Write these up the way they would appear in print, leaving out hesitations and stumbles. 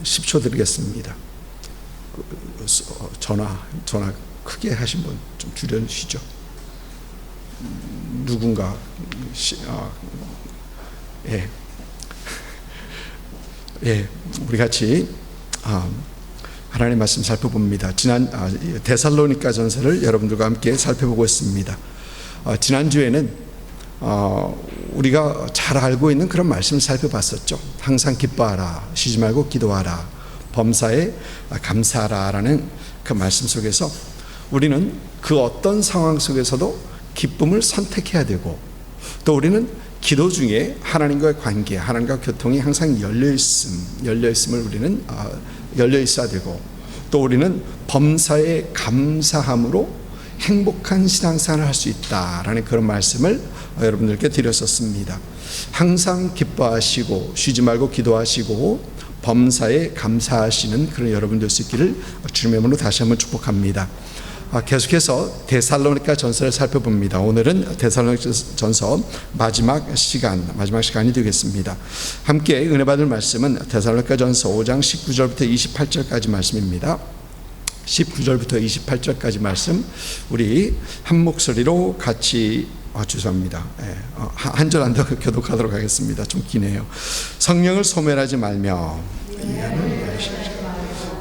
10초 드리겠습니다. 전화 크게 하신 분 좀 줄여주시죠. 누군가 우리 같이 하나님의 말씀 살펴봅니다. 지난 데살로니가 전서를 여러분들과 함께 살펴보고 있습니다. 지난주에는 우리가 잘 알고 있는 그런 말씀을 살펴봤었죠. 항상 기뻐하라, 쉬지 말고 기도하라, 범사에 감사하라 라는 그 말씀 속에서 우리는 그 어떤 상황 속에서도 기쁨을 선택해야 되고, 또 우리는 기도 중에 하나님과의 관계, 하나님과 교통이 항상 열려있음을 우리는 열려 있어야 되고, 또 우리는 범사에 감사함으로 행복한 신앙생활을 할 수 있다라는 그런 말씀을 여러분들께 드렸었습니다. 항상 기뻐하시고 쉬지 말고 기도하시고 범사에 감사하시는 그런 여러분들 수 있기를 주님의 이름으로 다시 한번 축복합니다. 계속해서 데살로니가 전서를 살펴봅니다. 오늘은 데살로니가 전서 마지막 시간이 되겠습니다. 함께 은혜 받을 말씀은 데살로니가 전서 5장 19절부터 28절까지 말씀입니다. 19절부터 28절까지 말씀 우리 한 목소리로 같이 죄송합니다. 한 절 안 더 교독하도록 하겠습니다. 좀 기네요. 성령을 소멸하지 말며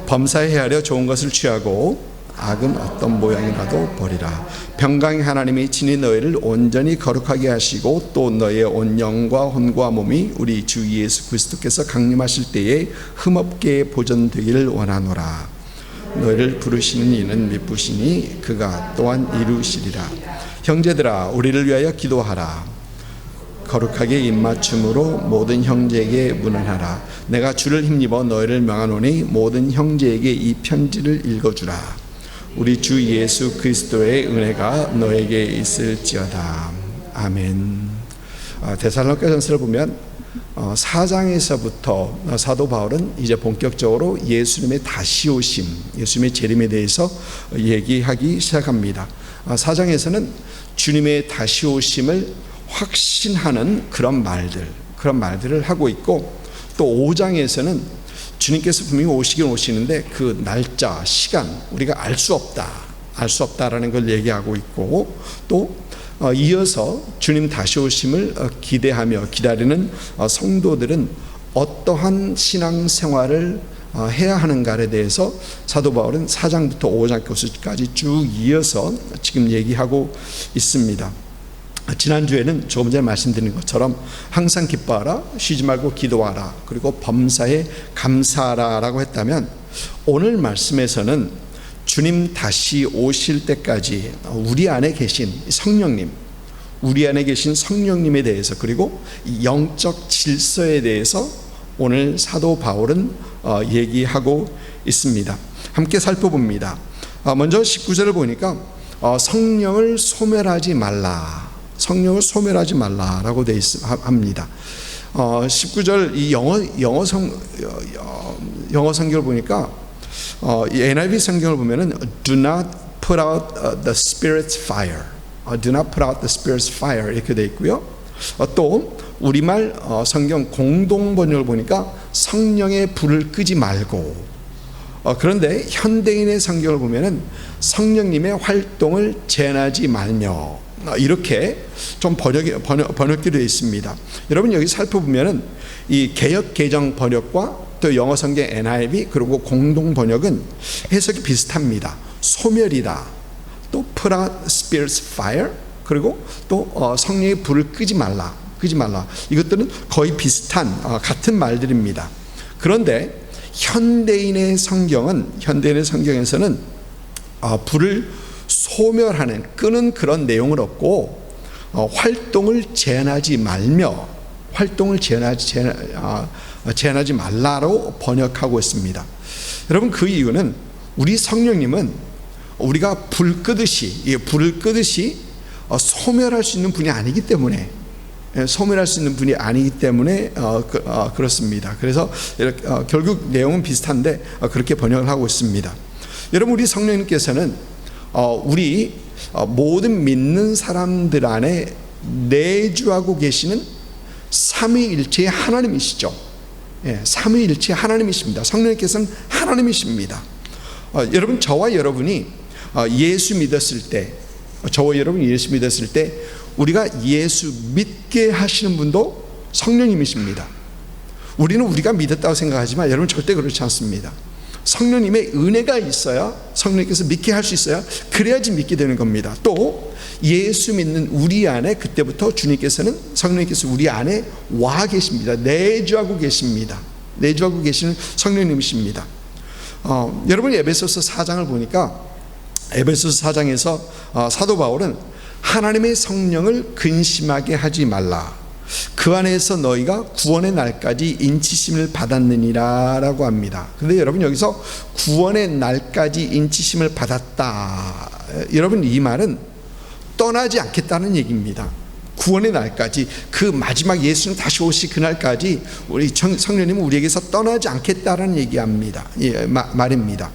범사에 헤아려 좋은 것을 취하고 악은 어떤 모양이라도 버리라. 평강의 하나님이 친히 너희를 온전히 거룩하게 하시고 또 너희의 온 영과 혼과 몸이 우리 주 예수 그리스도께서 강림하실 때에 흠없게 보존되기를 원하노라. 너희를 부르시는 이는 미쁘시니 그가 또한 이루시리라. 형제들아, 우리를 위하여 기도하라. 거룩하게 입맞춤으로 모든 형제에게 문안하라. 내가 주를 힘입어 너희를 명하노니 모든 형제에게 이 편지를 읽어주라. 우리 주 예수 그리스도의 은혜가 너에게 있을지어다. 아멘. 데살로니가 전서를 보면 4장에서부터 사도 바울은 이제 본격적으로 예수님의 다시 오심, 예수님의 재림에 대해서 얘기하기 시작합니다. 4장에서는 주님의 다시 오심을 확신하는 그런 말들을 하고 있고, 또 5장에서는 주님께서 분명히 오시긴 오시는데 그 날짜, 시간 우리가 알 수 없다라는 걸 얘기하고 있고, 또 이어서 주님 다시 오심을 기대하며 기다리는 성도들은 어떠한 신앙생활을 해야 하는가에 대해서 사도 바울은 4장부터 5장까지 쭉 이어서 지금 얘기하고 있습니다. 지난주에는 조금 전에 말씀드린 것처럼 항상 기뻐하라, 쉬지 말고 기도하라, 그리고 범사에 감사하라 라고 했다면, 오늘 말씀에서는 주님 다시 오실 때까지 우리 안에 계신 성령님, 우리 안에 계신 성령님에 대해서, 그리고 영적 질서에 대해서 오늘 사도 바울은 얘기하고 있습니다. 함께 살펴봅니다. 먼저 19절을 보니까 성령을 소멸하지 말라라고 되어 합니다. 19절 이 영어 성경을 보니까 이 NIV 성경을 보면은 do not put out the Spirit's fire, do not put out the Spirit's fire 이렇게 되어 있고요. 또 우리말 성경 공동 번역을 보니까 성령의 불을 끄지 말고, 그런데 현대인의 성경을 보면은 성령님의 활동을 제한하지 말며, 이렇게 좀 번역이 되어 있습니다. 여러분 여기 살펴보면은 이 개역 개정 번역과 또 영어 성경 NIV 그리고 공동 번역은 해석이 비슷합니다. 소멸이다, 또 put out Spirit's fire, 그리고 또 성령의 불을 끄지 말라. 이것들은 거의 비슷한 같은 말들입니다. 그런데 현대인의 성경에서는 불을 소멸하는, 끄는 그런 내용은 없고 활동을 제한하지 말라로 번역하고 있습니다. 여러분 그 이유는 우리 성령님은 우리가 불을 끄듯이 소멸할 수 있는 분이 아니기 때문에 그렇습니다. 그래서 결국 내용은 비슷한데 그렇게 번역을 하고 있습니다. 여러분 우리 성령님께서는 우리 모든 믿는 사람들 안에 내주하고 계시는 삼위일체의 하나님이시죠. 삼위일체 하나님이십니다. 성령님께서는 하나님이십니다. 여러분, 저와 여러분이 예수 믿었을 때, 우리가 예수 믿게 하시는 분도 성령님이십니다. 우리는 우리가 믿었다고 생각하지만 여러분, 절대 그렇지 않습니다. 성령님의 은혜가 있어야 성령님께서 믿게 할 수 있어야, 그래야지 믿게 되는 겁니다. 또 예수 믿는 우리 안에 그때부터 성령님께서 우리 안에 와 계십니다. 내주하고 계십니다. 내주하고 계시는 성령님이십니다. 여러분, 에베소서 4장을 보니까 에베소서 4장에서 사도 바울은 하나님의 성령을 근심하게 하지 말라, 그 안에서 너희가 구원의 날까지 인치심을 받았느니라 라고 합니다. 그런데 여러분, 여기서 구원의 날까지 인치심을 받았다, 여러분, 이 말은 떠나지 않겠다는 얘기입니다. 구원의 날까지, 그 마지막 예수님 다시 오실 그날까지 우리 성령님은 우리에게서 떠나지 않겠다라는 얘기합니다. 말입니다.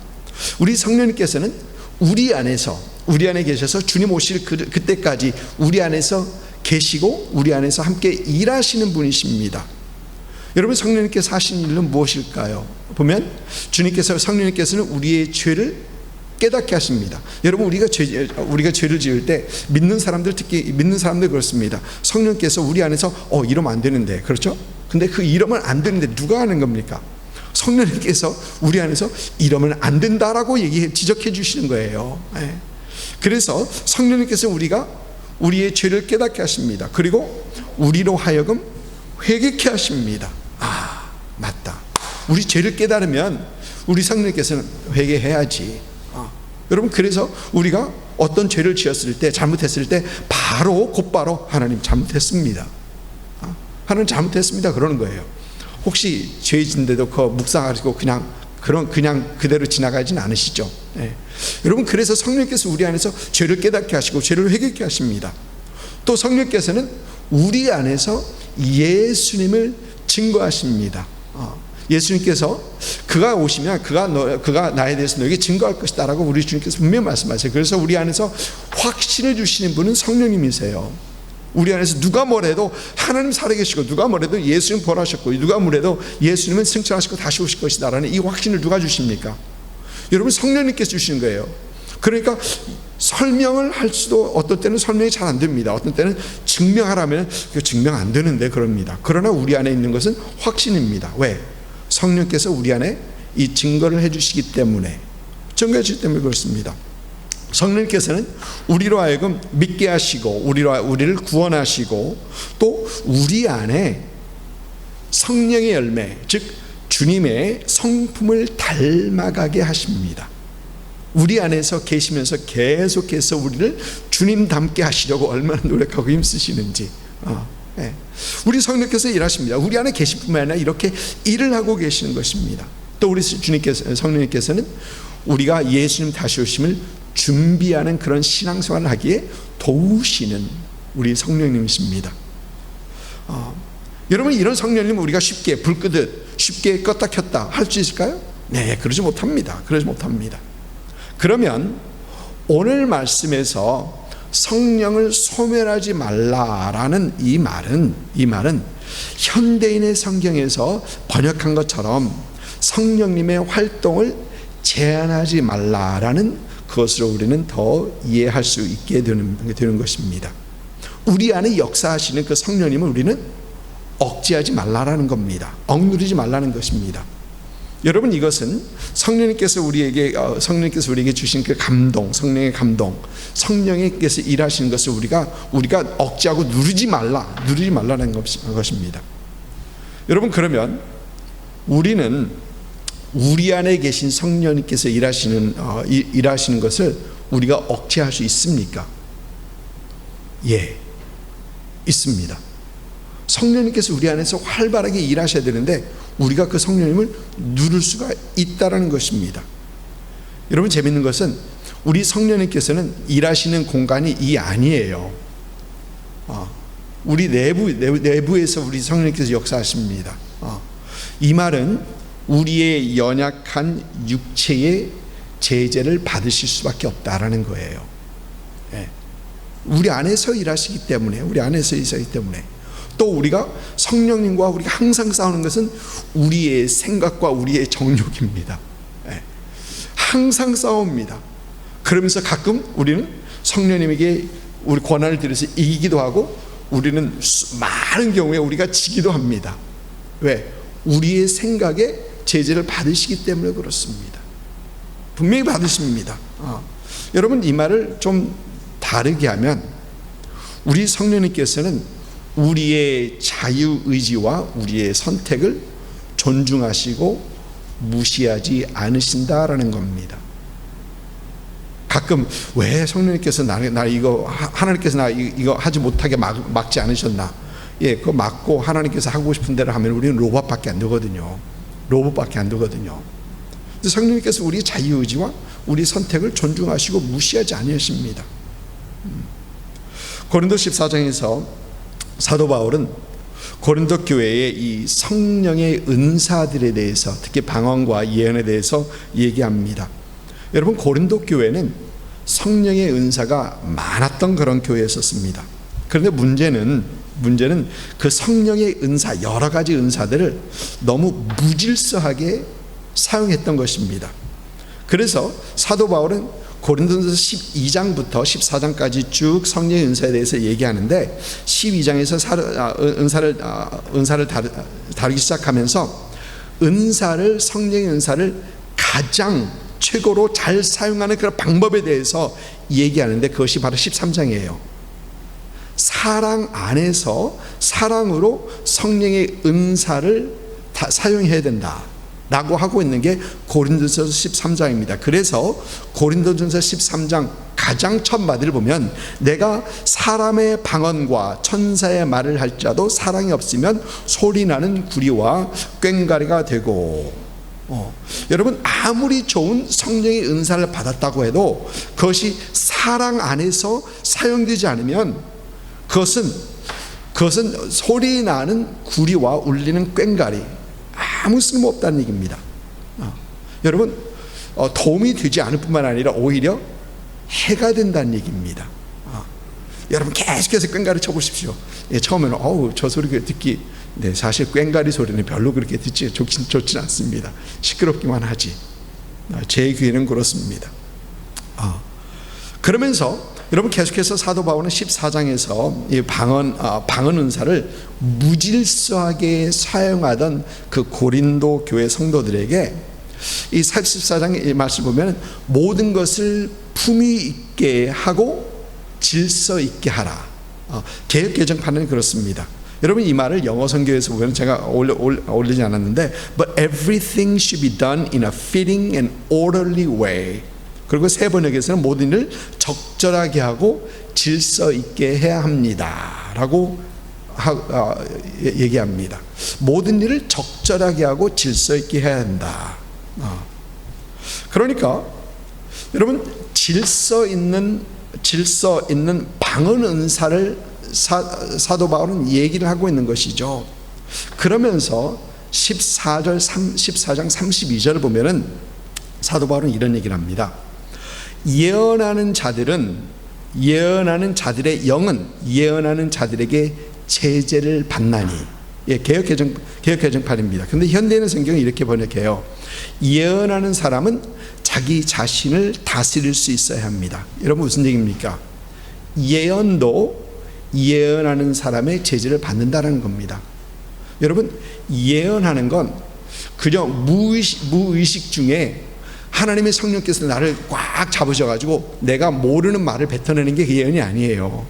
우리 성령님께서는 우리 안에 계셔서 주님 오실 그때까지 우리 안에서 계시고 우리 안에서 함께 일하시는 분이십니다. 여러분, 성령님께서 하신 일은 무엇일까요? 보면 성령님께서는 우리의 죄를 깨닫게 하십니다. 여러분, 우리가 죄를 지을 때 특히 믿는 사람들 그렇습니다. 성령께서 우리 안에서 이러면 안 되는데, 그렇죠? 근데 그 이러면 안 되는데 누가 하는 겁니까? 성령님께서 우리 안에서 이러면 안 된다라고 지적해 주시는 거예요. 그래서 성령님께서 우리의 죄를 깨닫게 하십니다. 그리고 우리로 하여금 회개케 하십니다. 맞다. 우리 죄를 깨달으면 우리 성령님께서는 회개해야지. 여러분, 그래서 우리가 어떤 죄를 지었을 때, 잘못했을 때 곧바로 하나님 잘못했습니다. 하나님 잘못했습니다, 그러는 거예요. 혹시 죄 진데도 묵상하시고 그냥 그대로 지나가진 않으시죠? 여러분, 그래서 성령께서 우리 안에서 죄를 깨닫게 하시고 죄를 회개케 하십니다. 또 성령께서는 우리 안에서 예수님을 증거하십니다. 예수님께서 그가 오시면 그가 나에 대해서 너에게 증거할 것이다 라고 우리 주님께서 분명히 말씀하세요. 그래서 우리 안에서 확신을 주시는 분은 성령님이세요. 우리 안에서 누가 뭐래도 하나님 살아계시고, 누가 뭐래도 예수님 벌하셨고, 누가 뭐래도 예수님은 승천하시고 다시 오실 것이다 라는 이 확신을 누가 주십니까? 여러분, 성령님께서 주시는 거예요. 그러니까 설명을 할 수도, 어떤 때는 설명이 잘 안 됩니다. 어떤 때는 증명하라면 증명 안 되는데 그럽니다. 그러나 우리 안에 있는 것은 확신입니다. 왜? 성령께서 우리 안에 이 증거를 해주시기 때문에, 증거해 주시기 때문에 그렇습니다. 성령께서는 우리로 하여금 믿게 하시고 우리를 구원하시고, 또 우리 안에 성령의 열매, 즉 주님의 성품을 닮아가게 하십니다. 우리 안에서 계시면서 계속해서 우리를 주님 닮게 하시려고 얼마나 노력하고 힘쓰시는지. 우리 성령께서 일하십니다. 우리 안에 계실 뿐만 아니라 이렇게 일을 하고 계시는 것입니다. 또 우리 성령님께서는 우리가 예수님 다시 오심을 준비하는 그런 신앙생활을 하기에 도우시는 우리 성령님이십니다. 여러분, 이런 성령님 우리가 쉽게 불 끄듯 쉽게 껐다 켰다 할 수 있을까요? 네, 그러지 못합니다. 그러면 오늘 말씀에서 성령을 소멸하지 말라라는 이 말은 현대인의 성경에서 번역한 것처럼 성령님의 활동을 제한하지 말라라는 그것으로 우리는 더 이해할 수 있게 되는 것입니다. 우리 안에 역사하시는 그 성령님을 우리는 억제하지 말라라는 겁니다. 억누르지 말라는 것입니다. 여러분, 이것은 성령님께서 우리에게 주신 그 감동, 성령의 감동, 성령님께서 일하시는 것을 우리가 억제하고 누르지 말라는 것입니다. 여러분, 그러면 우리는 우리 안에 계신 성령님께서 일하시는 것을 우리가 억제할 수 있습니까? 예, 있습니다. 성령님께서 우리 안에서 활발하게 일하셔야 되는데 우리가 그 성령님을 누를 수가 있다는 것입니다. 여러분, 재밌는 것은 우리 성령님께서는 일하시는 공간이 이 안이에요. 우리 내부에서 우리 성령님께서 역사하십니다. 이 말은 우리의 연약한 육체의 제재를 받으실 수밖에 없다라는 거예요. 우리 안에서 일하시기 때문에, 또 우리가 성령님과 우리가 항상 싸우는 것은 우리의 생각과 우리의 정욕입니다. 항상 싸웁니다. 그러면서 가끔 우리는 성령님에게 우리 권한을 들여서 이기기도 하고, 우리는 많은 경우에 우리가 지기도 합니다. 왜? 우리의 생각에 제재를 받으시기 때문에 그렇습니다. 분명히 받으십니다. 여러분, 이 말을 좀 다르게 하면, 우리 성령님께서는 우리의 자유의지와 우리의 선택을 존중하시고 무시하지 않으신다라는 겁니다. 가끔 왜 성령님께서 나 이거, 하나님께서 나 이거 하지 못하게 막지 않으셨나? 그거 막고 하나님께서 하고 싶은 대로 하면 우리는 로봇밖에 안 되거든요. 로봇밖에 안 되거든요. 성령님께서 우리 자유의지와 우리 선택을 존중하시고 무시하지 않으십니다. 고린도 14장에서 사도 바울은 고린도 교회의 이 성령의 은사들에 대해서, 특히 방언과 예언에 대해서 얘기합니다. 여러분, 고린도 교회는 성령의 은사가 많았던 그런 교회였었습니다. 그런데 문제는 그 성령의 은사, 여러 가지 은사들을 너무 무질서하게 사용했던 것입니다. 그래서 사도 바울은 고린도전서 12장부터 14장까지 쭉 성령의 은사에 대해서 얘기하는데, 12장에서 은사를 다루기 시작하면서 성령의 은사를 가장 최고로 잘 사용하는 그런 방법에 대해서 얘기하는데, 그것이 바로 13장이에요. 사랑 안에서 사랑으로 성령의 은사를 사용해야 된다 라고 하고 있는 게 고린도전서 13장입니다. 그래서 고린도전서 13장 가장 첫 마디를 보면, 내가 사람의 방언과 천사의 말을 할지라도 사랑이 없으면 소리나는 구리와 꽹과리가 되고, 여러분, 아무리 좋은 성령의 은사를 받았다고 해도 그것이 사랑 안에서 사용되지 않으면 그것은 소리나는 구리와 울리는 꽹과리, 아무 쓸모없다는 얘기입니다. 여러분, 도움이 되지 않을 뿐만 아니라 오히려 해가 된다는 얘기입니다. 여러분, 계속해서 꽹과리 쳐보십시오. 처음에는 저 소리 듣기, 사실 꽹과리 소리는 별로 그렇게 듣지 좋진 않습니다. 시끄럽기만 하지. 제 귀에는 그렇습니다. 그러면서 여러분, 계속해서 사도 바울은 14장에서 이 방언 은사를 무질서하게 사용하던 그 고린도 교회 성도들에게 이 14장의 말씀 보면, 모든 것을 품위 있게 하고 질서 있게 하라. 개역 개정판은 그렇습니다. 여러분, 이 말을 영어 성경에서 보면, 제가 올리지 않았는데, but everything should be done in a fitting and orderly way. 그리고 세 번역에서는 모든 일을 적절하게 하고 질서 있게 해야 합니다 라고 얘기합니다. 모든 일을 적절하게 하고 질서 있게 해야 한다. 그러니까 여러분, 질서 있는 방언 은사를 사도 바울은 얘기를 하고 있는 것이죠. 그러면서 14장 32절을 보면은 사도 바울은 이런 얘기를 합니다. 예언하는 자들의 영은 예언하는 자들에게 제재를 받나니. 개역 개정판입니다. 근데 현대는 성경은 이렇게 번역해요. 예언하는 사람은 자기 자신을 다스릴 수 있어야 합니다. 여러분, 무슨 얘기입니까? 예언도 예언하는 사람의 제재를 받는다는 겁니다. 여러분, 예언하는 건 그냥 무의식 중에 하나님의 성령께서 나를 꽉 잡으셔가지고 내가 모르는 말을 뱉어내는 게 예언이 아니에요.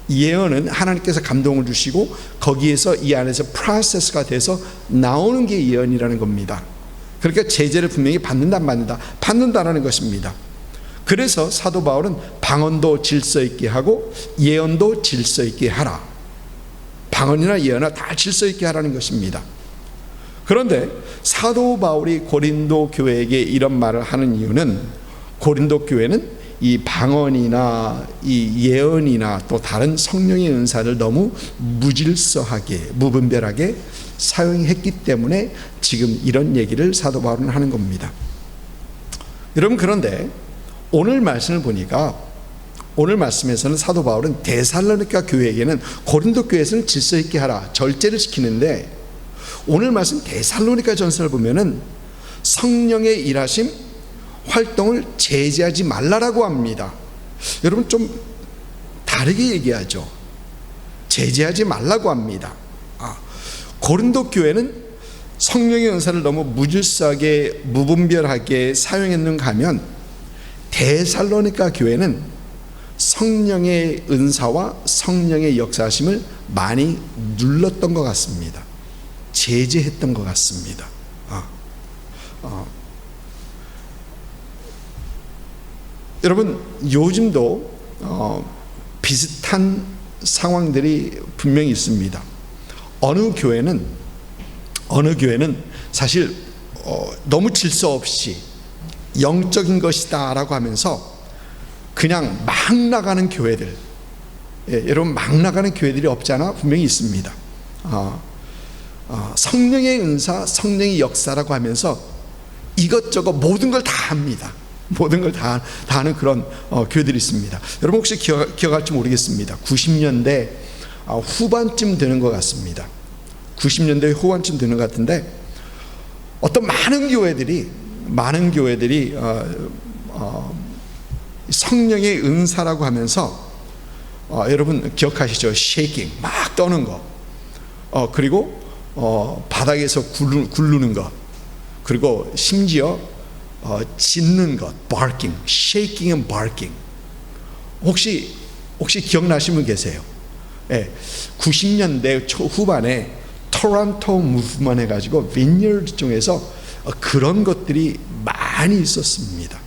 예언은 하나님께서 감동을 주시고 거기에서 이 안에서 프로세스가 돼서 나오는 게 예언이라는 겁니다. 그러니까 제재를 분명히 받는다라는 것입니다. 그래서 사도 바울은 방언도 질서 있게 하고 예언도 질서 있게 하라. 방언이나 예언이나 다 질서 있게 하라는 것입니다. 그런데 사도 바울이 고린도 교회에게 이런 말을 하는 이유는, 고린도 교회는 이 방언이나 이 예언이나 또 다른 성령의 은사를 너무 무질서하게, 무분별하게 사용했기 때문에 지금 이런 얘기를 사도 바울은 하는 겁니다. 여러분, 그런데 오늘 말씀을 보니까 오늘 말씀에서는 사도 바울은 데살로니가 교회에게는 고린도 교회에서는 질서 있게 하라, 절제를 시키는데, 오늘 말씀 데살로니가 전서를 보면은 성령의 일하심 활동을 제재하지 말라라고 합니다. 여러분 좀 다르게 얘기하죠. 제재하지 말라고 합니다. 고린도 교회는 성령의 은사를 너무 무질서하게 무분별하게 사용했는가 하면, 데살로니가 교회는 성령의 은사와 성령의 역사하심을 많이 눌렀던 것 같습니다. 제재했던 것 같습니다. 여러분 요즘도 비슷한 상황들이 분명히 있습니다. 어느 교회는 사실 너무 질서 없이 영적인 것이다 라고 하면서 그냥 막 나가는 교회들, 여러분 막 나가는 교회들이 없지 않아 분명히 있습니다. 성령의 은사, 성령의 역사라고 하면서 이것저것 모든 걸 다 합니다. 모든 걸 다 하는 그런 교회들이 있습니다. 여러분 혹시 기억할지 모르겠습니다. 90년대 후반쯤 되는 것 같습니다. 90년대 후반쯤 되는 것 같은데, 어떤 많은 교회들이 성령의 은사라고 하면서 여러분 기억하시죠? 쉐이킹, 막 떠는 거, 그리고 바닥에서 굴르는 것, 그리고 심지어 짖는 것, barking, shaking and barking. 혹시 기억나시는 분 계세요? 90년대 초후반에 토론토 무브먼트 해가지고 비니어드 쪽에서 그런 것들이 많이 있었습니다.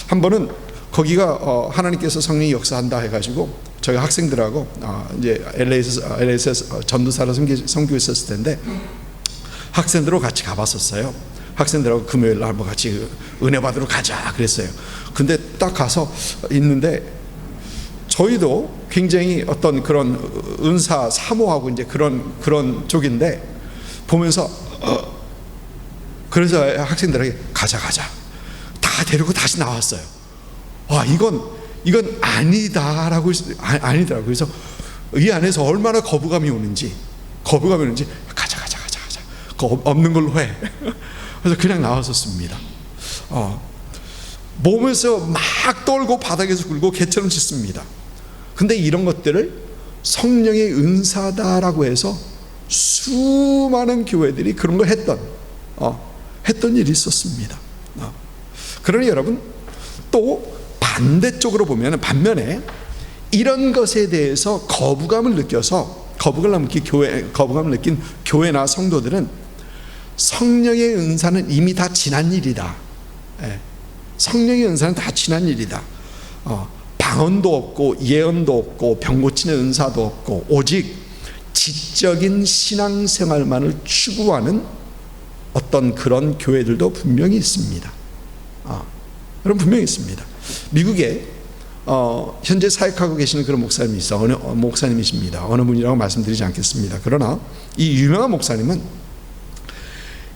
한 번은 거기가 하나님께서 성령이 역사한다 해가지고 저희 학생들하고 이제 LA에서 전도사로 선교했었을 텐데 학생들하고 같이 가봤었어요. 학생들하고 금요일 날 한번 같이 은혜 받으러 가자 그랬어요. 근데 딱 가서 있는데 저희도 굉장히 어떤 그런 은사 사모하고 이제 그런 쪽인데 보면서 그래서 학생들에게 가자 다 데리고 다시 나왔어요. 이건 아니다라고 아니더라고요. 그래서 이 안에서 얼마나 거부감이 오는지 가자 그거 없는 걸로 해. 그래서 그냥 나왔었습니다. 몸에서 막 떨고 바닥에서 굴고 개처럼 짖습니다. 근데 이런 것들을 성령의 은사다라고 해서 수많은 교회들이 그런 걸 했던 일이 있었습니다. 그러니 여러분 또 반면에 이런 것에 대해서 거부감을 느낀 교회나 성도들은 성령의 은사는 이미 다 지난 일이다. 성령의 은사는 다 지난 일이다. 방언도 없고 예언도 없고 병 고치는 은사도 없고 오직 지적인 신앙생활만을 추구하는 어떤 그런 교회들도 분명히 있습니다. 여러분 분명히 있습니다. 미국에 현재 사역하고 계시는 그런 목사님이 있어. 목사님이십니다. 어느 분이라고 말씀드리지 않겠습니다. 그러나 이 유명한 목사님은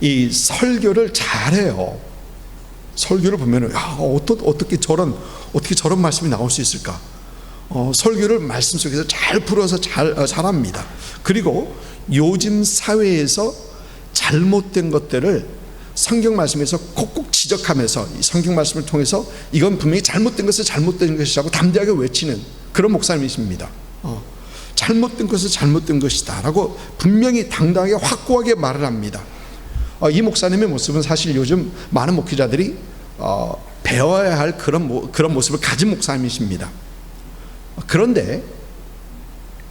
이 설교를 잘해요. 설교를 보면은 어떻게 저런 말씀이 나올 수 있을까? 설교를 말씀 속에서 잘 풀어서 잘합니다. 그리고 요즘 사회에서 잘못된 것들을 성경 말씀에서 콕콕 지적하면서 이 성경 말씀을 통해서 이건 분명히 잘못된 것이라고 담대하게 외치는 그런 목사님이십니다. 잘못된 것은 잘못된 것이다 라고 분명히 당당하게 확고하게 말을 합니다. 이 목사님의 모습은 사실 요즘 많은 목회자들이 배워야 할 그런 모습을 가진 목사님이십니다. 그런데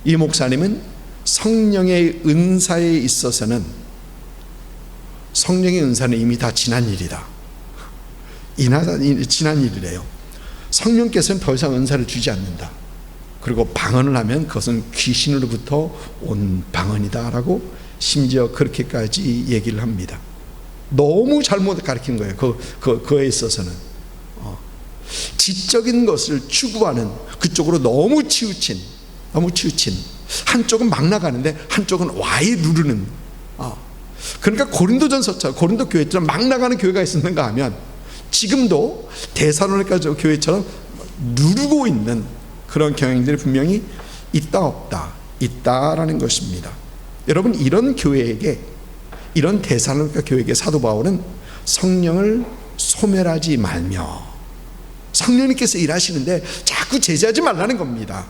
이 목사님은 성령의 은사에 있어서는 성령의 은사는 이미 다 지난 일이다. 지난 일이래요. 성령께서는 더 이상 은사를 주지 않는다. 그리고 방언을 하면 그것은 귀신으로부터 온 방언이다 라고 심지어 그렇게까지 얘기를 합니다. 너무 잘못 가르친 거예요. 그에 있어서는 지적인 것을 추구하는 그쪽으로 너무 치우친 한쪽은 막 나가는데 한쪽은 와이 누르는 그러니까 고린도 교회처럼 막 나가는 교회가 있었는가 하면 지금도 데살로니가 교회처럼 누르고 있는 그런 경향들이 분명히 있다 없다, 있다라는 것입니다. 여러분, 이런 교회에게, 이런 데살로니가 교회에게 사도 바울은 성령을 소멸하지 말며, 성령님께서 일하시는데 자꾸 제재하지 말라는 겁니다.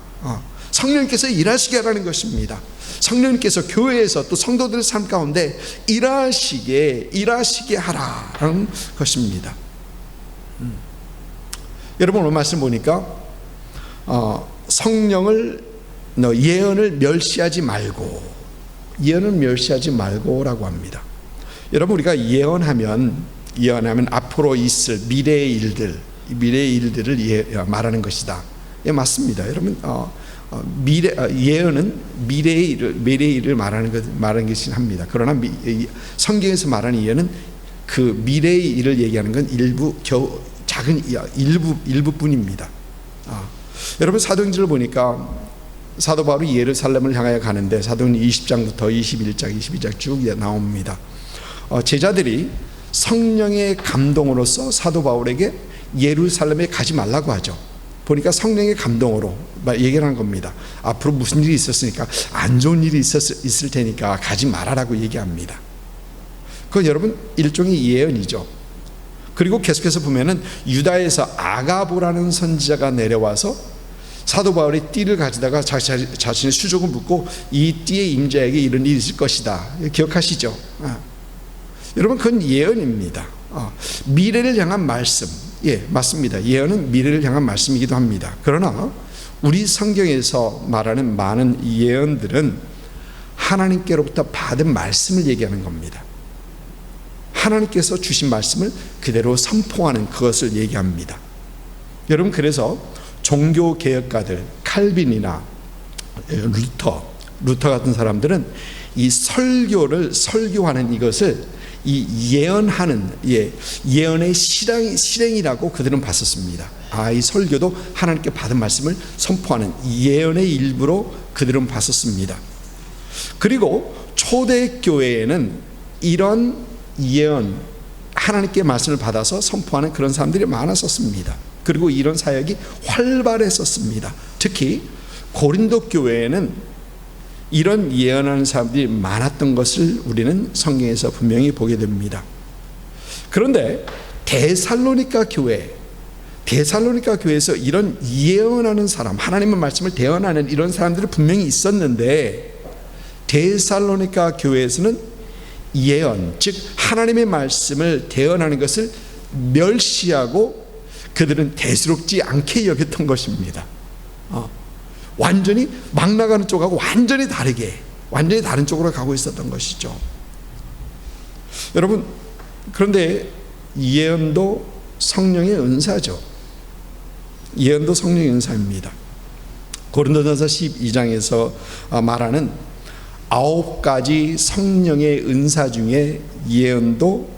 성령님께서 일하시게 하라는 것입니다. 성령님께서 교회에서 또 성도들의 삶 가운데 일하시게 하라는 것입니다. 여러분, 오늘 말씀 보니까 성령을, 예언을 멸시하지 말고라고 합니다. 여러분, 우리가 예언하면 앞으로 있을 미래의 일들을 말하는 것이다. 예, 맞습니다. 여러분, 예언은 미래의 일을 말하는 것이 합니다. 그러나 성경에서 말하는 예언은 그 미래의 일을 얘기하는 건 작은 일부뿐입니다. 여러분, 사도행전을 보니까 사도 바울이 예루살렘을 향하여 가는데 사도행전 20장부터 21장, 22장 쭉 나옵니다. 제자들이 성령의 감동으로서 사도 바울에게 예루살렘에 가지 말라고 하죠. 보니까 성령의 감동으로 얘기를 한 겁니다. 앞으로 무슨 일이 있었으니까, 안 좋은 일이 있을 테니까 가지 말아라고 얘기합니다. 그건 여러분 일종의 예언이죠. 그리고 계속해서 보면은 유다에서 아가보라는 선지자가 내려와서 사도 바울의 띠를 가지다가 자신의 수족을 묶고 이 띠의 임자에게 이런 일이 있을 것이다. 기억하시죠? 여러분, 그건 예언입니다. 미래를 향한 말씀. 예, 맞습니다. 예언은 미래를 향한 말씀이기도 합니다. 그러나 우리 성경에서 말하는 많은 예언들은 하나님께로부터 받은 말씀을 얘기하는 겁니다. 하나님께서 주신 말씀을 그대로 선포하는 그것을 얘기합니다. 여러분, 그래서 종교개혁가들, 칼빈이나 루터 같은 사람들은 이 설교하는 이것을 이 예언하는, 예언의 실행이라고 그들은 봤었습니다. 이 설교도 하나님께 받은 말씀을 선포하는 예언의 일부로 그들은 봤었습니다. 그리고 초대교회에는 이런 예언, 하나님께 말씀을 받아서 선포하는 그런 사람들이 많았었습니다. 그리고 이런 사역이 활발했었습니다. 특히 고린도 교회에는 이런 예언하는 사람들이 많았던 것을 우리는 성경에서 분명히 보게 됩니다. 그런데 데살로니가 교회에서 이런 예언하는 사람, 하나님의 말씀을 대언하는 이런 사람들이 분명히 있었는데, 데살로니가 교회에서는 예언, 즉 하나님의 말씀을 대언하는 것을 멸시하고 그들은 대수롭지 않게 여겼던 것입니다. 완전히 막 나가는 쪽하고 완전히 다른 쪽으로 가고 있었던 것이죠. 여러분, 그런데 예언도 성령의 은사죠. 예언도 성령의 은사입니다. 고린도전서 12장에서 말하는 9가지 성령의 은사 중에 예언도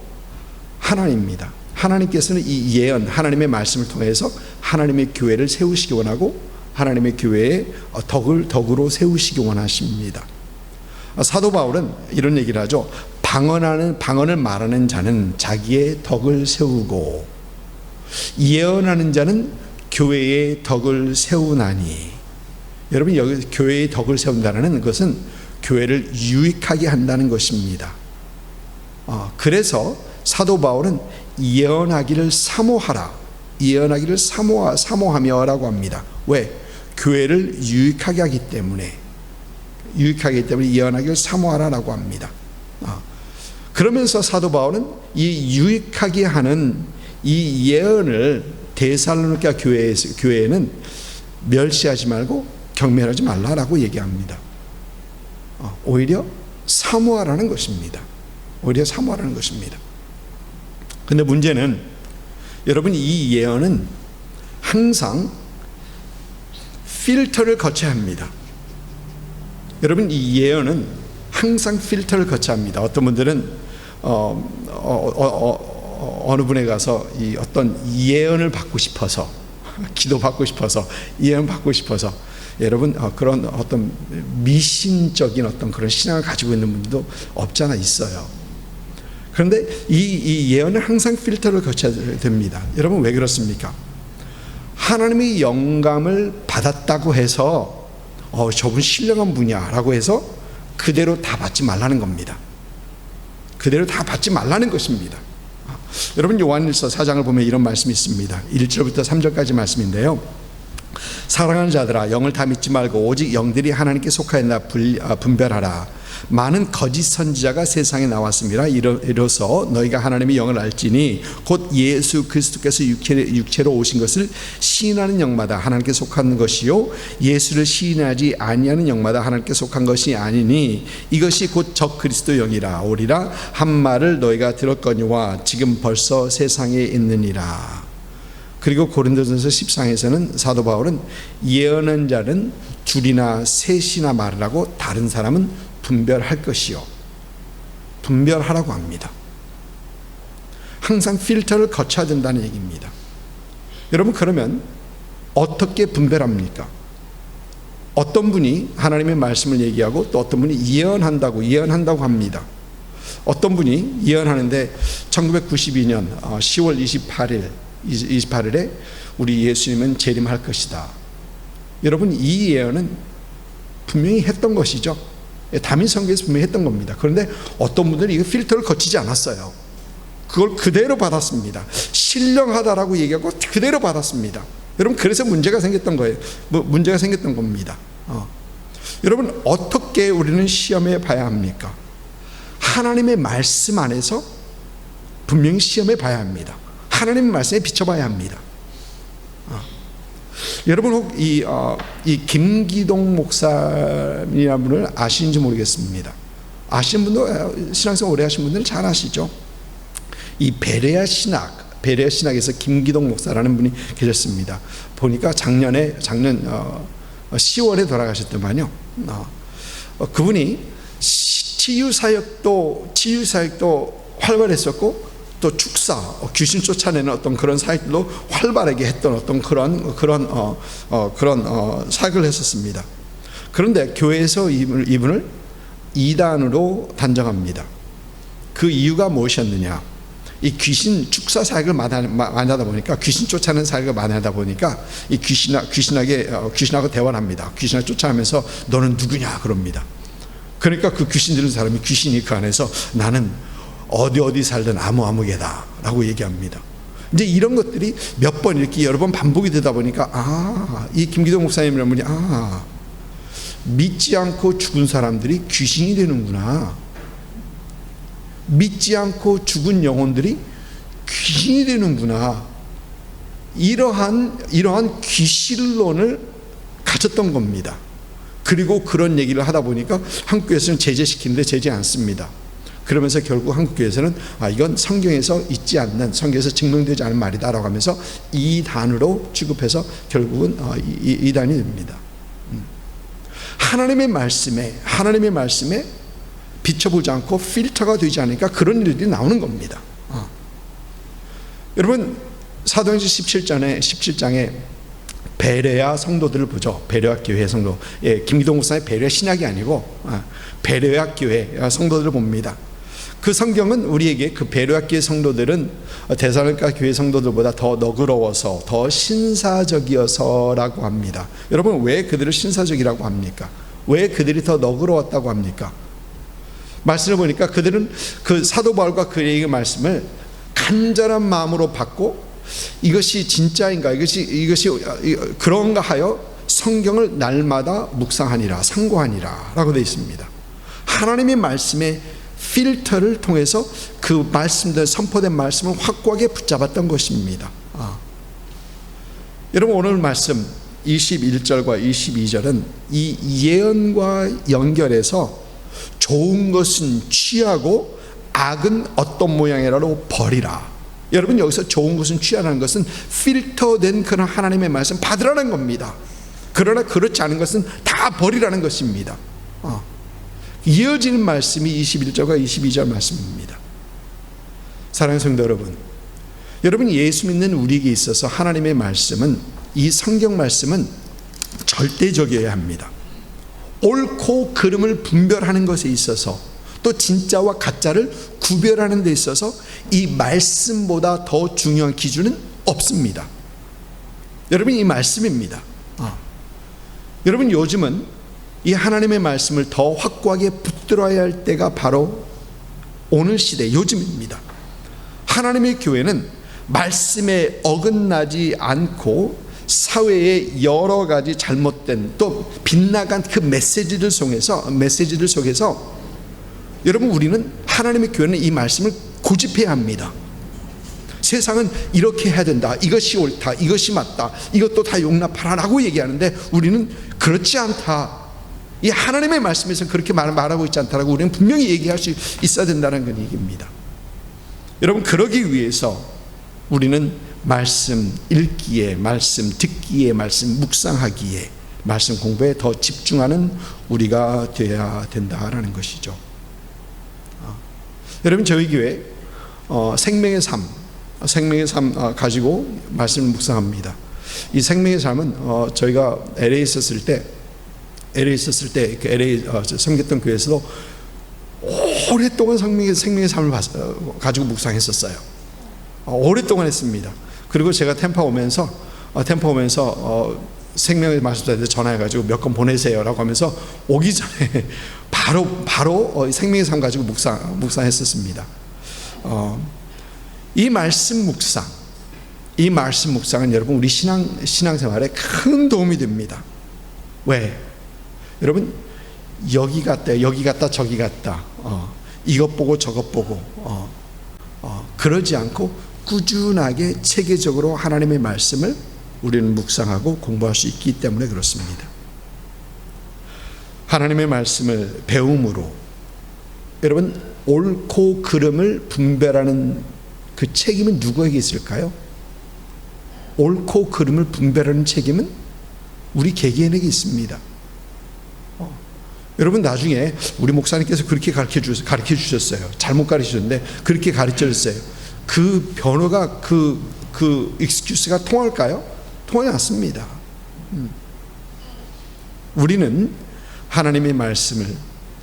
하나입니다. 하나님께서는 이 예언, 하나님의 말씀을 통해서 하나님의 교회를 세우시기 원하고 하나님의 교회에 덕으로 세우시기 원하십니다. 사도 바울은 이런 얘기를 하죠. 방언을 말하는 자는 자기의 덕을 세우고 예언하는 자는 교회의 덕을 세우나니. 여러분, 여기 교회의 덕을 세운다는 것은 교회를 유익하게 한다는 것입니다. 그래서 사도 바울은 예언하기를 사모하며라고 합니다. 왜? 교회를 유익하게 하기 때문에 예언하기를 사모하라라고 합니다. 그러면서 사도 바울은 이 유익하게 하는 이 예언을 데살로니가 교회에는 멸시하지 말고 경멸하지 말라라고 얘기합니다. 오히려 사모하라는 것입니다. 근데 문제는 여러분, 이 예언은 항상 필터를 거쳐야 합니다. 여러분, 이 예언은 항상 필터를 거쳐야 합니다. 어떤 분들은 어느 분에 가서 이 어떤 예언을 받고 싶어서, 기도 받고 싶어서, 예언 받고 싶어서, 여러분, 그런 어떤 미신적인 어떤 그런 신앙을 가지고 있는 분도 없잖아 있어요. 그런데 이 예언은 항상 필터를 거쳐야 됩니다. 여러분, 왜 그렇습니까? 하나님의 영감을 받았다고 해서 저분 신령한 분이야 라고 해서 그대로 다 받지 말라는 겁니다. 그대로 다 받지 말라는 것입니다. 여러분, 요한일서 4장을 보면 이런 말씀이 있습니다. 1절부터 3절까지 말씀인데요. 사랑하는 자들아, 영을 다 믿지 말고 오직 영들이 하나님께 속하였나 분별하라. 많은 거짓 선지자가 세상에 나왔습니다. 이로써 너희가 하나님의 영을 알지니 곧 예수 그리스도께서 육체로 오신 것을 시인하는 영마다 하나님께 속한 것이요 예수를 시인하지 아니하는 영마다 하나님께 속한 것이 아니니 이것이 곧 적 그리스도 영이라 오리라 한 말을 너희가 들었거니와 지금 벌써 세상에 있느니라. 그리고 고린도전서 10장에서는 사도 바울은 예언한 자는 둘이나 셋이나 말을 하고 다른 사람은 분별할 것이요, 분별하라고 합니다. 항상 필터를 거쳐야 된다는 얘기입니다. 여러분, 그러면 어떻게 분별합니까? 어떤 분이 하나님의 말씀을 얘기하고 또 어떤 분이 예언한다고 합니다. 어떤 분이 예언하는데 1992년 10월 28일에 우리 예수님은 재림할 것이다. 여러분, 이 예언은 분명히 했던 것이죠. 다민성경에서 분명히 했던 겁니다. 그런데 어떤 분들은 이거 필터를 거치지 않았어요. 그걸 그대로 받았습니다. 신령하다라고 얘기하고 그대로 받았습니다. 여러분, 그래서 문제가 생겼던 거예요. 문제가 생겼던 겁니다. 여러분, 어떻게 우리는 시험해 봐야 합니까? 하나님의 말씀 안에서 분명히 시험해 봐야 합니다. 하나님의 말씀에 비춰봐야 합니다. 여러분, 혹 이 김기동 목사님이라는 분을 아시는지 모르겠습니다. 아시는 분도, 신앙생활 오래 하신 분들은 잘 아시죠. 이 베레아 신학에서 김기동 목사라는 분이 계셨습니다. 보니까 작년 10월에 돌아가셨더만요. 그분이 치유사역도 활발했었고 또 축사, 귀신 쫓아내는 어떤 그런 사역들도 활발하게 했던 어떤 그런 사역을 했었습니다. 그런데 교회에서 이분을 이단으로 단정합니다. 그 이유가 무엇이었느냐? 이 귀신 축사 사역을 많이 하다 보니까, 귀신 쫓아내는 사역을 많이 하다 보니까 이 귀신하고 대화를 합니다. 귀신을 쫓아가면서 너는 누구냐 그럽니다. 그러니까 그 귀신 들은 사람이, 귀신이 그 안에서 나는 어디 살든 아무개다 라고 얘기합니다. 이제 이런 것들이 몇 번 이렇게 여러 번 반복이 되다 보니까 이 김기동 목사님이라는 분이 믿지 않고 죽은 사람들이 귀신이 되는구나, 믿지 않고 죽은 영혼들이 귀신이 되는구나, 이러한 귀신론을 가졌던 겁니다. 그리고 그런 얘기를 하다 보니까 한국교회에서는 제재시키는데 제재 않습니다. 그러면서 결국 한국교회에서는 이건 성경에서 있지 않는, 성경에서 증명되지 않은 말이다라고 하면서 이단으로 취급해서 결국은 이단이 됩니다. 하나님의 말씀에 비춰보지 않고 필터가 되지 않으니까 그런 일들이 나오는 겁니다. 여러분, 사도행전 17장에 베레아 성도들을 보죠. 베레아 교회 성도. 김기동 목사의 베레아 신학이 아니고 베레아 교회 성도들을 봅니다. 그 성경은 우리에게 그 베레아 교회 성도들은 데살로니가 교회 성도들보다 더 너그러워서, 더 신사적이어서라고 합니다. 여러분, 왜 그들을 신사적이라고 합니까? 왜 그들이 더 너그러웠다고 합니까? 말씀을 보니까 그들은 그 사도 바울과 그의 말씀을 간절한 마음으로 받고 이것이 진짜인가, 이것이 그런가 하여 성경을 날마다 묵상하니라, 상고하니라 라고 되어 있습니다. 하나님의 말씀의 필터를 통해서 그 말씀들, 선포된 말씀을 확고하게 붙잡았던 것입니다. 여러분, 오늘 말씀 21절과 22절은 이 예언과 연결해서 좋은 것은 취하고 악은 어떤 모양이라도 버리라. 여러분, 여기서 좋은 것은 취하라는 것은 필터된 그런 하나님의 말씀 받으라는 겁니다. 그러나 그렇지 않은 것은 다 버리라는 것입니다. 이어지는 말씀이 21절과 22절 말씀입니다. 사랑하는 성도 여러분, 예수 믿는 우리에게 있어서 하나님의 말씀은, 이 성경 말씀은 절대적이어야 합니다. 옳고 그름을 분별하는 것에 있어서, 또 진짜와 가짜를 구별하는 데 있어서 이 말씀보다 더 중요한 기준은 없습니다. 여러분, 이 말씀입니다. 여러분, 요즘은 이 하나님의 말씀을 더 확고하게 붙들어야 할 때가 바로 오늘 시대, 요즘입니다. 하나님의 교회는 말씀에 어긋나지 않고 사회의 여러 가지 잘못된 또 빗나간 그 메시지들 속에서 여러분, 우리는 하나님의 교회는 이 말씀을 고집해야 합니다. 세상은 이렇게 해야 된다, 이것이 옳다, 이것이 맞다, 이것도 다 용납하라 라고 얘기하는데 우리는 그렇지 않다, 이 하나님의 말씀에서 그렇게 말하고 있지 않다라고 우리는 분명히 얘기할 수 있어야 된다는 그 얘기입니다. 여러분, 그러기 위해서 우리는 말씀 읽기에, 말씀 듣기에, 말씀 묵상하기에, 말씀 공부에 더 집중하는 우리가 되어야 된다라는 것이죠. 여러분, 저희 교회 생명의 삶 가지고 말씀을 묵상합니다. 이 생명의 삶은 저희가 LA 있었을 때 그 LA 섬겼던 교회에서도 오랫동안 생명의 삶을 가지고 묵상했었어요. 오랫동안 했습니다. 그리고 제가 템파 오면서 생명의 말씀자한테 전화해가지고 몇 건 보내세요라고 하면서 오기 전에 바로 생명의 삶 가지고 묵상했었습니다. 이 말씀 묵상은 여러분, 우리 신앙생활에 큰 도움이 됩니다. 왜? 여러분, 여기 갔다 저기 갔다 이것 보고 저것 보고 그러지 않고 꾸준하게 체계적으로 하나님의 말씀을 우리는 묵상하고 공부할 수 있기 때문에 그렇습니다. 하나님의 말씀을 배움으로 여러분, 옳고 그름을 분별하는 그 책임은 누구에게 있을까요? 옳고 그름을 분별하는 책임은 우리 개개인에게 있습니다. 여러분, 나중에 우리 목사님께서 그렇게 가르쳐 주셨어요. 잘못 가르치셨는데 그렇게 가르쳐 줬어요. 그 변호가 그 익스큐스가 통할까요? 통하지 않습니다. 우리는 하나님의 말씀을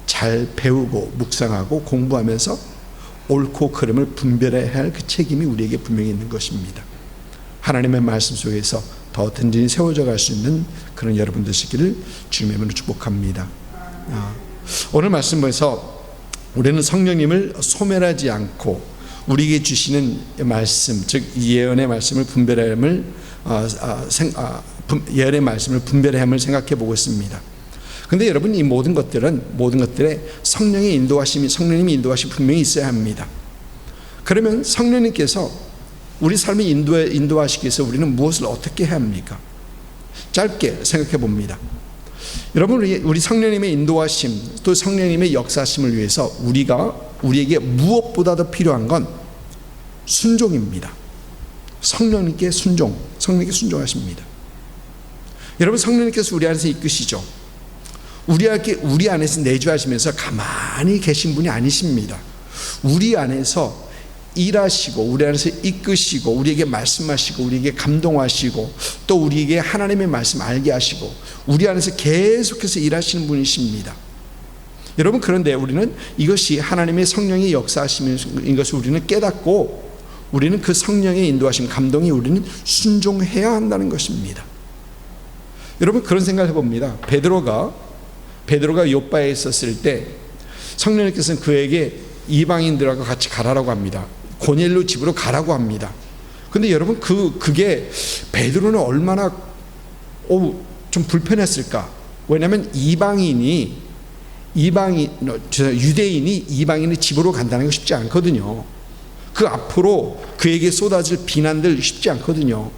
잘 배우고 묵상하고 공부하면서 옳고 그름을 분별해야 할 그 책임이 우리에게 분명히 있는 것입니다. 하나님의 말씀 속에서 더 든든히 세워져 갈 수 있는 그런 여러분 되시기를 주님의 이름으로 축복합니다. 오늘 말씀에서 우리는 성령님을 소멸하지 않고 우리에게 주시는 말씀, 즉 예언의 말씀을 예언의 말씀을 분별해야 함을 생각해 보고 있습니다. 근데 여러분, 이 모든 것들에 성령님이 인도하심이 분명히 있어야 합니다. 그러면 성령님께서 우리 삶을 인도하시기 위해서 우리는 무엇을 어떻게 해야 합니까? 짧게 생각해 봅니다. 여러분, 우리 성령님의 인도하심 또 성령님의 역사하심을 위해서 우리에게 무엇보다도 필요한 건 순종입니다. 성령님께 순종하십니다. 여러분, 성령님께서 우리 안에서 이끄시죠. 우리 안에서 내주하시면서 가만히 계신 분이 아니십니다. 우리 안에서 일하시고 우리 안에서 이끄시고 우리에게 말씀하시고 우리에게 감동하시고 또 우리에게 하나님의 말씀 알게 하시고 우리 안에서 계속해서 일하시는 분이십니다. 여러분, 그런데 우리는 이것이 하나님의 성령의 역사하심인 것을 우리는 깨닫고 우리는 그 성령의 인도하심, 감동이 우리는 순종해야 한다는 것입니다. 여러분, 그런 생각을 해봅니다. 베드로가 요빠에 있었을 때 성령님께서는 그에게 이방인들하고 같이 가라라고 합니다. 고넬료 집으로 가라고 합니다. 근데 여러분, 그게 베드로는 얼마나 좀 불편했을까? 왜냐하면 유대인이 이방인의 집으로 간다는 거 쉽지 않거든요. 그 앞으로 그에게 쏟아질 비난들 쉽지 않거든요.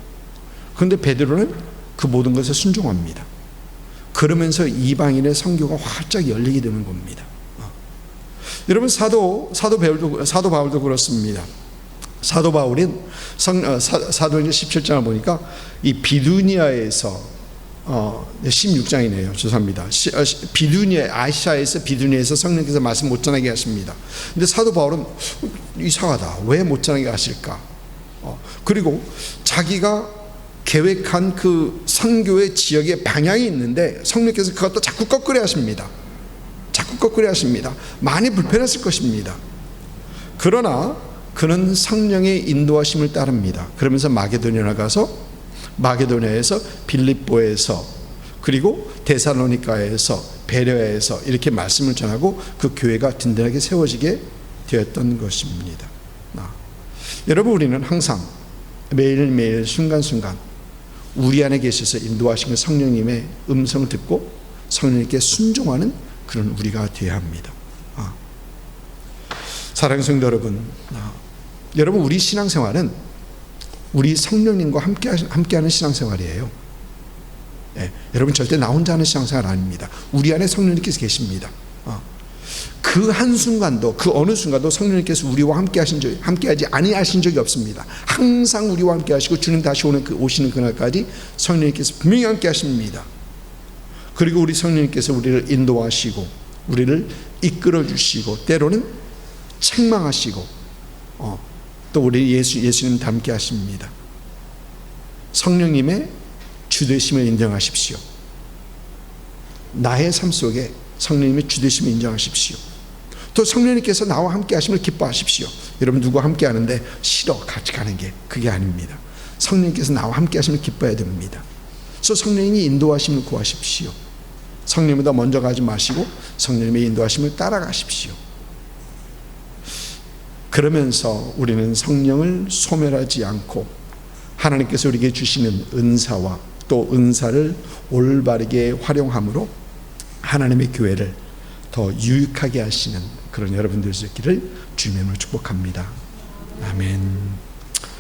그런데 베드로는 그 모든 것에 순종합니다. 그러면서 이방인의 선교가 활짝 열리게 되는 겁니다. 여러분, 사도 바울도 그렇습니다. 사도 바울은 사도행전 17장을 보니까 이 비두니아에서 16장이네요. 죄송합니다. 비두니아에서 성령께서 말씀 못 전하게 하십니다. 근데 사도 바울은 이상하다. 왜 못 전하게 하실까? 그리고 자기가 계획한 그 선교의 지역의 방향이 있는데 성령께서 그것도 자꾸 거꾸로 하십니다. 많이 불편했을 것입니다. 그러나 그는 성령의 인도하심을 따릅니다. 그러면서 마게도니아에 가서 마게도냐에서, 빌립보에서, 그리고 데살로니가에서, 베레아에서 이렇게 말씀을 전하고 그 교회가 든든하게 세워지게 되었던 것입니다. 여러분, 우리는 항상 매일매일 순간순간 우리 안에 계셔서 인도하시는 성령님의 음성을 듣고 성령님께 순종하는 그런 우리가 되어야 합니다. 사랑하는 성도 여러분, 여러분, 우리 신앙생활은 우리 성령님과 함께하는 신앙생활이에요. 여러분, 절대 나 혼자 하는 신앙생활 아닙니다. 우리 안에 성령님께서 계십니다. 그 한순간도, 그 어느 순간도 성령님께서 우리와 함께하지 아니하신 적이 없습니다. 항상 우리와 함께 하시고 주님 다시 오시는 그날까지 성령님께서 분명히 함께 하십니다. 그리고 우리 성령님께서 우리를 인도하시고 우리를 이끌어 주시고 때로는 책망하시고 또 우리 예수님 함께 하십니다. 성령님의 주되심을 인정하십시오. 나의 삶 속에 성령님의 주되심을 인정하십시오. 또 성령님께서 나와 함께 하심을 기뻐하십시오. 여러분, 누구 함께 하는데 싫어 같이 가는 게 그게 아닙니다. 성령님께서 나와 함께 하심을 기뻐해야 됩니다. 그래서 성령님이 인도하심을 구하십시오. 성령님보다 먼저 가지 마시고 성령님의 인도하심을 따라가십시오. 그러면서 우리는 성령을 소멸하지 않고 하나님께서 우리에게 주시는 은사와 또 은사를 올바르게 활용함으로 하나님의 교회를 더 유익하게 하시는 그런 여러분들 되시기를 주님으로 축복합니다. 아멘.